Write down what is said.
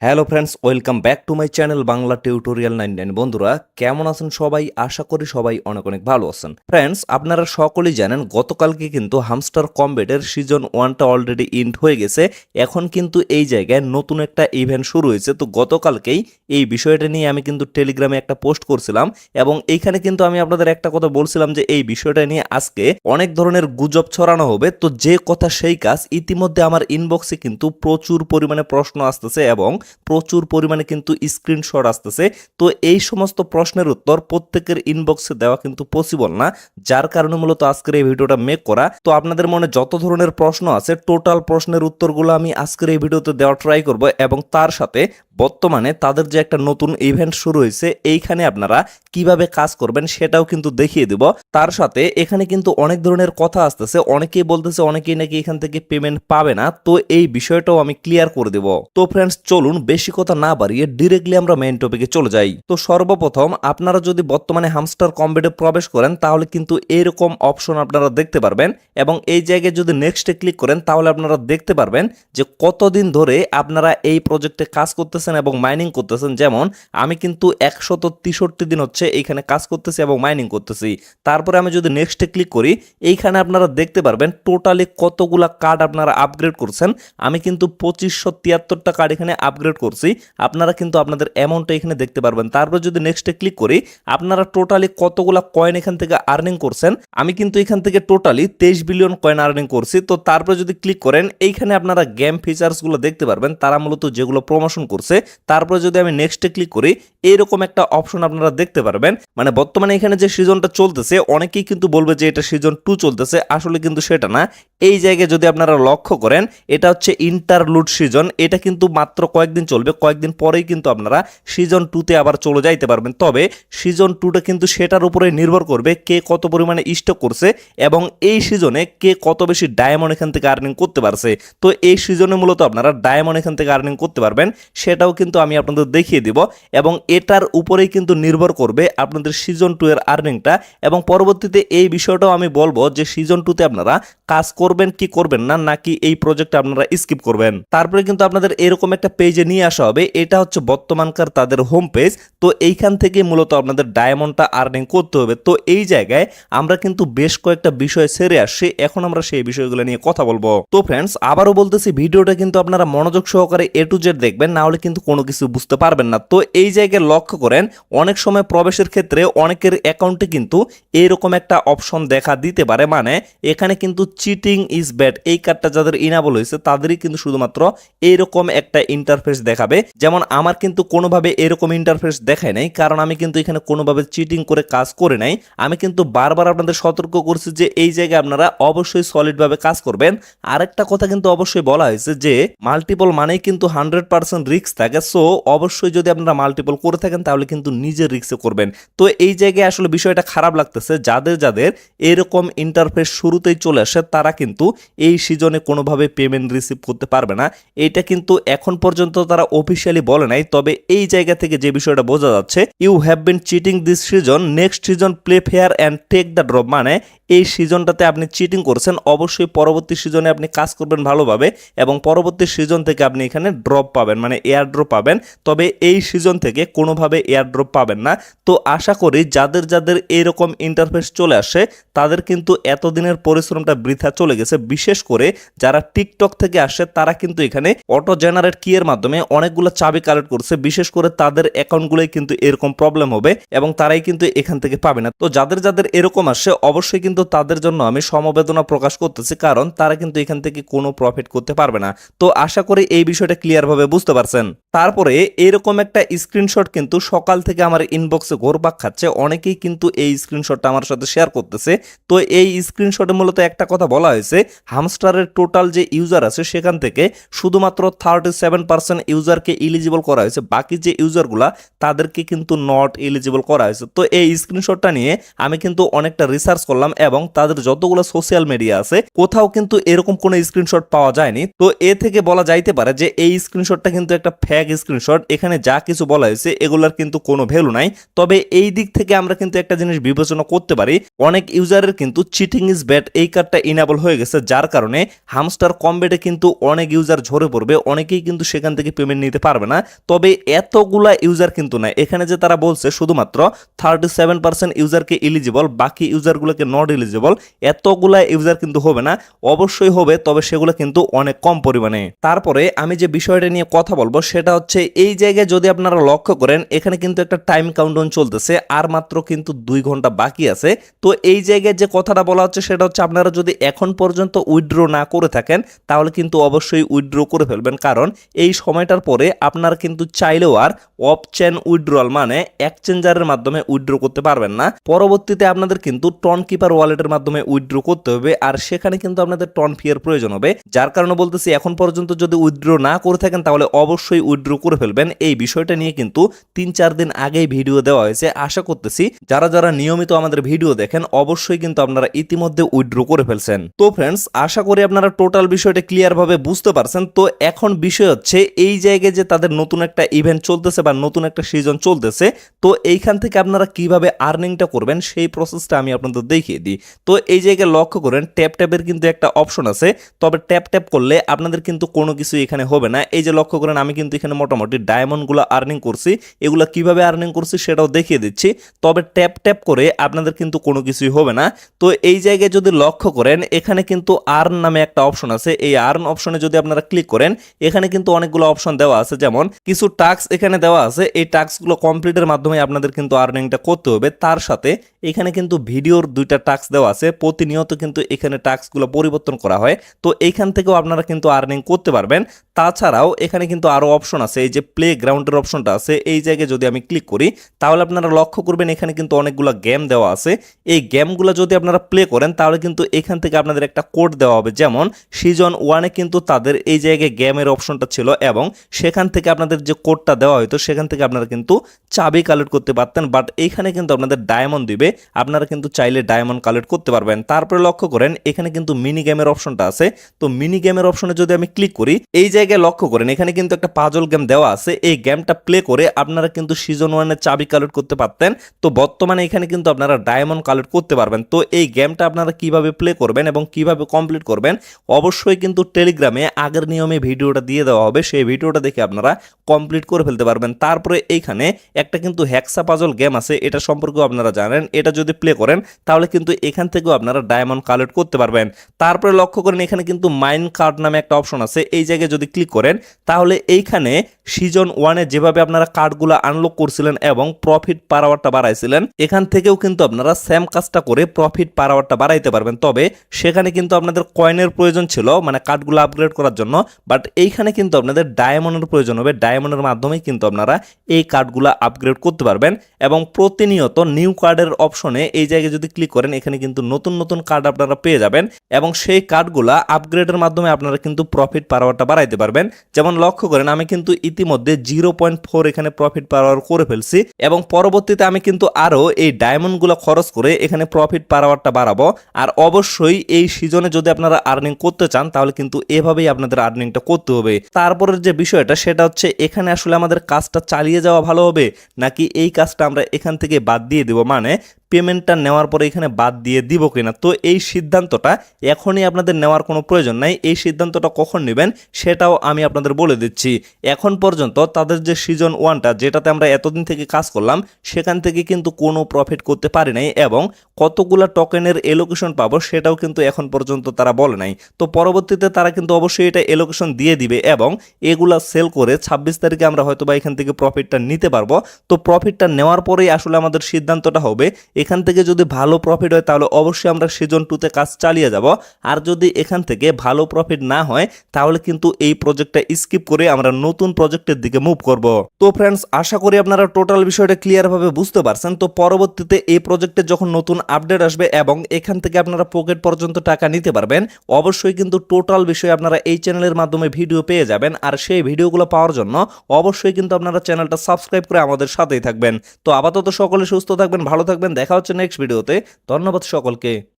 Hello friends, welcome back to my channel Bangla tutorial 99। বন্ধুরা কেমন আছেন সবাই? আশা করি সবাই অনেক অনেক ভালো আছেন। ফ্রেন্ডস, আপনারা সকলেই জানেন গতকালকে কিন্তু হামস্টার কমব্যাটের সিজন 1টা অলরেডি ইন্ড হয়ে গেছে। এখন কিন্তু এই জায়গায় নতুন একটা ইভেন্ট শুরু হয়েছে। তো গতকালকেই এই বিষয়টা নিয়ে আমি কিন্তু টেলিগ্রামে একটা পোস্ট করছিলাম এবং এইখানে কিন্তু আমি আপনাদের একটা কথা বলছিলাম যে এই বিষয়টা নিয়ে আজকে অনেক ধরনের গুজব ছড়ানো হবে। তো যে কথা সেই কাজ, ইতিমধ্যে আমার ইনবক্সে কিন্তু প্রচুর পরিমাণে প্রশ্ন আসতেছে এবং প্রচুর পরিমাণে কিন্তু স্ক্রিনশট আসতেছে। তো এই সমস্ত প্রশ্নের উত্তর প্রত্যেকের ইনবক্সে দেওয়া কিন্তু পসিবল না, যার কারণে মূলত আজকের এই ভিডিওটা মেক করা। তো আপনাদের মনে যত ধরনের প্রশ্ন আছে টোটাল প্রশ্নের উত্তরগুলো আমি আজকের এই ভিডিওতে দেওয়ার ট্রাই করব এবং তার সাথে বর্তমানে তাদের যে একটা নতুন ইভেন্ট শুরু হয়েছে এইখানে আপনারা কিভাবে কাজ করবেন সেটাও কিন্তু দেখিয়ে দেব। তার সাথে এখানে কিন্তু অনেক ধরনের কথা আসতেছে, অনেকেই বলতেছে অনেকেই নাকি এখান থেকে পেমেন্ট পাবে না। তো এই বিষয়টাও আমি ক্লিয়ার করে দেব। তো ফ্রেন্ডস চলুন বেশি কথা না বাড়িয়ে ডিরেক্টলি আমরা মেইন টপিকে চলে যাই। তো সর্বপ্রথম আপনারা যদি বর্তমানে হামস্টার কমব্যাটে প্রবেশ করেন তাহলে কিন্তু এরকম অপশন আপনারা দেখতে পারবেন এবং এই জায়গায় যদি নেক্সটে ক্লিক করেন তাহলে আপনারা দেখতে পারবেন যে কতদিন ধরে আপনারা এই প্রজেক্টে কাজ করতেছেন এবং মাইনিং করতেছেন। যেমন আমি কিন্তু 163 দিন হচ্ছে এইখানে কাজ করতেছি এবং মাইনিং করতেছি। তারপরে আমি যদি নেক্সটে ক্লিক করি এইখানে আপনারা দেখতে পারবেন টোটালি কতগুলা কার্ড আপনারা আপগ্রেড করছেন। আমি কিন্তু 2573টা কার্ড এখানে আপগ্রেড করছি। আপনারা কিন্তু আপনাদের অ্যামাউন্টটা এখানে দেখতে পারবেন। তারপর যদি নেক্সটে ক্লিক করি আপনারা টোটালি কতগুলা কয়েন এখান থেকে আর্নিং করছেন। আমি কিন্তু এখান থেকে টোটালি 23 বিলিয়ন কয়েন আর্নিং করছি। তো তারপর যদি ক্লিক করেন এইখানে আপনারা গেম ফিচার্সগুলো দেখতে পারবেন, তারা মূলত যেগুলো প্রমোশন করছে। তারপরে যদি আমি নেক্সটে ক্লিক করি এইরকম একটা অপশন আপনারা দেখতে পারবেন। মানে বর্তমানে এখানে যে সিজনটা চলতেছে অনেকেই কিন্তু বলবে যে এটা সিজন 2 চলতেছে, আসলে কিন্তু সেটা না। এই জায়গায় যদি আপনারা লক্ষ্য করেন এটা হচ্ছে ইন্টারলুড সিজন। এটা কিন্তু মাত্র কয়েকদিন চলবে, কয়েকদিন পরেই কিন্তু আপনারা সিজন 2তে আবার চলে যাইতে পারবেন। তবে সিজন 2টা কিন্তু সেটার উপরে নির্ভর করবে কে কত পরিমাণে স্টক করছে এবং এই সিজনে কে কত বেশি ডায়মন্ড এখান থেকে আর্নিং করতে পারছে। তো এই সিজনে মূলত আপনারা ডায়মন্ড এখান থেকে আর্নিং করতে পারবেন, সেটাও কিন্তু আমি আপনাদের দেখিয়ে দিব এবং এটার উপরেই কিন্তু নির্ভর করবে আপনাদের সিজন 2 এর আর্নিংটা। এবং পরবর্তীতে এই বিষয়টাও আমি বলবো যে সিজন 2তে আপনারা কাজ করবেন কি করবেন না, নাকি এই প্রজেক্টটা আপনারা স্কিপ করবেন। তারপরে কিন্তু আপনাদের এরকম একটা পেজে নিয়ে আসা হবে, এটা হচ্ছে বর্তমানকার তাদের হোম পেজ। তো এইখান থেকে মূলত আপনাদের ডায়মন্ডটা আর্নিং করতে হবে। তো এই জায়গায় আমরা কিন্তু বেশ কয়েকটা বিষয় সেরে আসছি, এখন আমরা সেই বিষয়গুলো নিয়ে কথা বলবো। তো ফ্রেন্ডস আবারও বলতেছি ভিডিওটা কিন্তু আপনারা মনোযোগ সহকারে এ টু জেড দেখবেন, না হলে কিন্তু কোনো কিছু বুঝতে পারবেন না। তো এই জায়গায় লক্ষ্য করেন অনেক সময় প্রবেশের ক্ষেত্রে অনেকের অ্যাকাউন্টে কিন্তু এরকম একটা অপশন দেখা দিতে পারে, মানে এখানে কিন্তু চিটিং ইজ ব্যাড এই কার্ডটা যাদের ইনাবল হয়েছে তাদেরই কিন্তু শুধুমাত্র এইরকম একটা ইন্টারফেস দেখাবে। যেমন আমার কিন্তু কোনোভাবে এরকম ইন্টারফেস দেখায় নাই, কারণ আমি কিন্তু এখানে কোনোভাবে চিটিং করে কাজ করে নাই। আমি কিন্তু বারবার আপনাদের সতর্ক করছি যে এই জায়গায় আপনারা অবশ্যই সলিডভাবে কাজ করবেন। আরেকটা কথা কিন্তু অবশ্যই বলা হয়েছে যে মাল্টিপল মানেই কিন্তু 100% রিস্ক থাকে। সো অবশ্যই যদি আপনারা মাল্টিপল করে থাকেন তাহলে কিন্তু নিজের রিস্কে করবেন। তো এই জায়গায় আসলে বিষয়টা খারাপ লাগতেছে, যাদের যাদের এরকম ইন্টারফেস শুরুতেই চলে আসে তারা কিন্তু এই সিজনে কোনোভাবে পেমেন্ট রিসিভ করতে পারবে না। এইটা কিন্তু এখন পর্যন্ত তারা অফিসিয়ালি বলে নাই, তবে এই জায়গা থেকে যে বিষয়টা বোঝা যাচ্ছে you have been cheating this season, next season play fair and take the drop. মানে এই সিজনটাতে আপনি চিটিং করছেন, অবশ্যই পরবর্তী সিজনে আপনি কাজ করবেন ভালোভাবে এবং পরবর্তী সিজন থেকে আপনি এখানে ড্রপ পাবেন, মানে এয়ার ড্রপ পাবেন। তবে এই সিজন থেকে কোনোভাবে এয়ার ড্রপ পাবেন না। তো আশা করি যাদের যাদের এরকম ইন্টারফেস চলে আসে তাদের কিন্তু এতদিনের পরিশ্রমটা বৃথা চলে গেছে। বিশেষ করে যারা টিকটক থেকে আসে তারা কিন্তু এখানে অটো জেনারেট কি এর মাধ্যমে অনেকগুলো চাবি কালেক্ট করছে, বিশেষ করে তাদের অ্যাকাউন্টগুলোই কিন্তু এরকম প্রবলেম হবে এবং তারাই কিন্তু এখান থেকে পাবে না। তো যাদের যাদের এরকম আসে অবশ্যই কিন্তু তাদের জন্য আমি সমবেদনা প্রকাশ করতেছি, কারণ তারা কিন্তু এখান থেকে কোনো প্রফিট করতে পারবে না। তো আশা করি এই বিষয়টা ক্লিয়ার ভাবে বুঝতে পারছেন। তারপরে এরকম একটা স্ক্রিনশট কিন্তু সকাল থেকে আমার ইনবক্সে ঘোরপাক খাচ্ছে, অনেকেই কিন্তু এই স্ক্রিনশটটা আমার সাথে শেয়ার করতেছে। তো এই স্ক্রিনশটে মূলত একটা কথা বলা হয়েছে, হামস্টারের টোটাল যে ইউজার আছে সেখান থেকে শুধুমাত্র 37% ইউজারকে এলিজিবল করা হয়েছে, বাকি যে ইউজারগুলা তাদেরকে কিন্তু নট এলিজিবল করা হয়েছে। তো এই স্ক্রিনশটটা নিয়ে আমি কিন্তু অনেকটা রিসার্চ করলাম এবং তাদের যতগুলো সোশ্যাল মিডিয়া আছে কোথাও কিন্তু এরকম কোনো স্ক্রিনশট পাওয়া যায়নি। তো এ থেকে বলা যাইতে পারে যে এই স্ক্রিনশটটা কিন্তু একটা ফেক স্ক্রিনশট, এখানে যা কিছু বলা হয়েছে এগুলার কিন্তু কোনো ভ্যালু নাই। তবে এই দিক থেকে আমরা কিন্তু একটা জিনিস বিবেচনা করতে পারি, অনেক ইউজারের কিন্তু চিটিং ইজ ব্যাড এই কার্ডটা ইনেবল হয়ে গেছে, যার কারণে হামস্টার কমব্যাটে কিন্তু অনেক ইউজার ঝরে পড়বে, অনেকেই কিন্তু সেখান থেকে থেকে পেমেন্ট নিতে পারবে না। তবে এতগুলা ইউজার কিন্তু না, এখানে যে তারা বলছে শুধুমাত্র 37% ইউজারকে এলিজিবল, বাকি ইউজারগুলোকে নট এলিজিবল, এতগুলা ইউজার কিন্তু হবে না। অবশ্যই হবে, তবে সেগুলো কিন্তু অনেক কম পরিমাণে। তারপরে আমি যে বিষয়টা নিয়ে কথা বলবো সেটা হচ্ছে এই জায়গায় যদি আপনারা লক্ষ্য করেন এখানে কিন্তু একটা টাইম কাউন্টডাউন চলতেছে, আর মাত্র কিন্তু 2 ঘন্টা বাকি আছে। তো এই জায়গায় যে কথাটা বলা হচ্ছে সেটা হচ্ছে আপনারা যদি এখন পর্যন্ত উইথড্র না করে থাকেন তাহলে কিন্তু অবশ্যই উইথড্র করে ফেলবেন, কারণ এই সময়টার পরে আপনারা কিন্তু চাইলেও আর অফ চেন উইথড্রল মানে এক্সচেঞ্জারের মাধ্যমে উইথড্র করতে পারবেন না। পরবর্তীতে আপনাদের কিন্তু টন কিপার ওয়ালেটের মাধ্যমে উইথড্র করতে হবে, আর সেখানে কিন্তু আপনাদের টন ফি এর প্রয়োজন হবে। যার কারণে বলতেছি এখন পর্যন্ত যদি উইথড্র না করে থাকেন তাহলে অবশ্যই উইথড্র করে ফেলবেন। এই বিষয়টা নিয়ে কিন্তু 3-4 দিন আগেই ভিডিও দেওয়া হয়েছে। আশা করতেছি যারা যারা নিয়মিত আমাদের ভিডিও দেখেন অবশ্যই কিন্তু আপনারা ইতিমধ্যে উইথড্র করে ফেলছেন। তো ফ্রেন্ডস, আশা করি আপনারা টোটাল বিষয়টা ক্লিয়ার ভাবে বুঝতে পারছেন। তো এখন বিষয় হচ্ছে এই জায়গায় যে তাদের নতুন একটা ইভেন্ট চলতেছে বা নতুন একটা সিজন চলতেছে, তো এইখান থেকে আপনারা কিভাবে আর্নিংটা করবেন সেই প্রসেসটা আমি আপনাদের দেখিয়ে দিই। তো এই জায়গায় লক্ষ্য করেন ট্যাপ ট্যাপের কিন্তু একটা অপশন আছে, তবে ট্যাপ ট্যাপ করলে আপনাদের কিন্তু কোনো কিছু এখানে হবে না। এই যে লক্ষ্য করেন আমি কিন্তু এখানে মোটামুটি ডায়মন্ডগুলো আর্নিং করছি, এগুলো কিভাবে আর্নিং করছি সেটাও দেখিয়ে দিচ্ছি। তবে ট্যাপ ট্যাপ করে আপনাদের কিন্তু কোনো কিছুই হবে না। তো এই জায়গায় যদি লক্ষ্য করেন এখানে কিন্তু আর্ন নামে একটা অপশন আছে, এই আর্ন অপশনে যদি আপনারা ক্লিক করেন এখানে কিন্তু অনেকগুলো অপশন দেওয়া আছে, যেমন কিছু টাস্ক এখানে দেওয়া আছে। এই টাস্কগুলো কমপ্লিটের মাধ্যমে আপনাদের কিন্তু আর্নিংটা করতে হবে। তার সাথে এখানে কিন্তু ভিডিওর 2টা টাস্ক দেওয়া আছে, প্রতিনিয়ত কিন্তু এখানে টাস্কগুলো পরিবর্তন করা হয়। তো এইখান থেকেও আপনারা কিন্তু আর্নিং করতে পারবেন। তাছাড়াও এখানে কিন্তু আরো অপশন আছে, এই যে প্লে গ্রাউন্ডের অপশনটা আছে, এই জায়গায় যদি আমি ক্লিক করি তাহলে আপনারা লক্ষ্য করবেন এখানে কিন্তু অনেকগুলো গেম দেওয়া আছে। এই গেমগুলো যদি আপনারা প্লে করেন তাহলে কিন্তু এখান থেকে আপনাদের একটা কোড দেওয়া হবে। যেমন সিজন 1-এ কিন্তু তাদের এই জায়গায় গেমের অপশনটা ছিল এবং সেখান থেকে আপনাদের যে কোডটা দেওয়া হয়তো সেখান থেকে আপনারা কিন্তু চাবি কালেক্ট করতে পারতেন, বাট এইখানে কিন্তু আপনাদের ডায়মন্ড দিবে, আপনারা কিন্তু চাইলে ডায়মন্ড কালেক্ট করতে পারবেন। তারপরে লক্ষ্য করেন এখানে কিন্তু মিনি গেমের অপশনটা আছে। তো মিনি গেমের অপশনে যদি আমি ক্লিক করি এই জায়গায় লক্ষ্য করেন এখানে কিন্তু একটা পাজল গেম দেওয়া আছে। এই গেমটা প্লে করে আপনারা কিন্তু সিজন 1-এর চাবি কালেক্ট করতে পারতেন। তো বর্তমানে এখানে কিন্তু আপনারা ডায়মন্ড কালেক্ট করতে পারবেন। তো এই গেমটা আপনারা কিভাবে প্লে করবেন এবং কিভাবে কমপ্লিট করবেন অবশ্যই কিন্তু টেলিগ্রামে আগের নিয়মে ভিডিওটা দিয়ে দেওয়া হবে, সেই ভিডিওটা দেখে আপনারা কমপ্লিট করে ফেলতে পারবেন। তারপরে এইখানে একটা কিন্তু হ্যাক্সা পাজল গেম আছে, এটা সম্পর্কেও আপনারা জানেন। এটা যদি প্লে করেন তাহলে কিন্তু এখান থেকেও আপনারা ডায়মন্ড কালেক্ট করতে পারবেন। তারপরে লক্ষ্য করেন এখানে কিন্তু মাইন কার্ড নামে একটা অপশন আছে, এই জায়গায় যদি ক্লিক করেন তাহলে এইখানে সিজন 1-এ যেভাবে আপনারা কার্ডগুলো আনলক করছিলেন এবং প্রফিট পার আওয়ারটা বাড়াইছিলেন এখান থেকেও কিন্তু আপনারা সেম কাজটা করে প্রফিট পার আওয়ারটা বাড়াইতে পারবেন। তবে সেখানে কিন্তু আপনাদের কয়েনের প্রয়োজন ছিল মানে কার্ডগুলো আপগ্রেড করার জন্য, বাট এইখানে কিন্তু আপনাদের ডায়মন্ডের প্রয়োজন হবে। ডায়মন্ডের মাধ্যমেই কিন্তু আপনারা এই কার্ডগুলো আপগ্রেড করতে পারবেন এবং প্রতিনিয়ত নিউ কার্ডের অপশনে এই জায়গায় যদি ক্লিক করেন এখানে কিন্তু নতুন নতুন কার্ড আপনারা পেয়ে যাবেন এবং সেই কার্ডগুলো আপগ্রেডের মাধ্যমে আপনারা কিন্তু প্রফিট পার আওয়ারটা বাড়াইতে পারবেন। যেমন লক্ষ্য করেন আমি কিন্তু ইতিমধ্যে 0.4 এখানে প্রফিট পার আওয়ার করে ফেলছি এবং পরবর্তীতে আমি কিন্তু আরো এই ডায়মন্ডগুলো খরচ করে এখানে প্রফিট পার আওয়ারটা বাড়াবো। আর অবশ্যই এই সিজনে যদি আপনারা আর্নিং করতে চান তাহলে কিন্তু এভাবেই আপনাদের আর্নিংটা করতে হবে। তারপরের যে বিষয়টা সেটা হচ্ছে এখানে আসলে আমাদের কাজটা চালিয়ে যাওয়া ভালো হবে নাকি এই কাজটা আমরা এখান থেকে বাদ দিয়ে দেব, মানে পেমেন্টটা নেওয়ার পরে এখানে বাদ দিয়ে দিব কিনা। তো এই সিদ্ধান্তটা এখনই আপনাদের নেওয়ার কোনো প্রয়োজন নাই, এই সিদ্ধান্তটা কখন নেবেন সেটাও আমি আপনাদের বলে দিচ্ছি। এখন পর্যন্ত তাদের যে সিজন 1টা যেটাতে আমরা এতদিন থেকে কাজ করলাম সেখান থেকে কিন্তু কোনো প্রফিট করতে পারি নাই এবং কতগুলা টোকেনের এলোকেশন পাবো সেটাও কিন্তু এখন পর্যন্ত তারা বলে নাই। তো পরবর্তীতে তারা কিন্তু অবশ্যই এটা এলোকেশন দিয়ে দিবে এবং এগুলা সেল করে 26 তারিখে আমরা হয়তো বা এখান থেকে প্রফিটটা নিতে পারবো। তো প্রফিটটা নেওয়ার পরেই আসলে আমাদের সিদ্ধান্তটা হবে। এখান থেকে যদি ভালো প্রফিট হয় তাহলে অবশ্যই আমরা সিজন 2-তে কাজ চালিয়ে যাব, আর যদি এখান থেকে ভালো প্রফিট না হয় তাহলে কিন্তু এই প্রজেক্টটা স্কিপ করে আমরা নতুন প্রজেক্টের দিকে মুভ করব। তো ফ্রেন্ডস, আশা করি আপনারা টোটাল বিষয়টা ক্লিয়ার ভাবে বুঝতে পারছেন। তো পরবর্তীতে এই প্রজেক্টে যখন নতুন আপডেট আসবে এবং এখান থেকে আপনারা পকেট পর্যন্ত টাকা নিতে পারবেন অবশ্যই কিন্তু টোটাল বিষয়ে আপনারা এই চ্যানেলের মাধ্যমে ভিডিও পেয়ে যাবেন। আর সেই ভিডিওগুলো পাওয়ার জন্য অবশ্যই কিন্তু আপনারা চ্যানেলটা সাবস্ক্রাইব করে আমাদের সাথেই থাকবেন। তো আপাতত সকলে সুস্থ থাকবেন, ভালো থাকবেন, দেখা হচ্ছে নেক্সট ভিডিওতে। ধন্যবাদ সকলকে।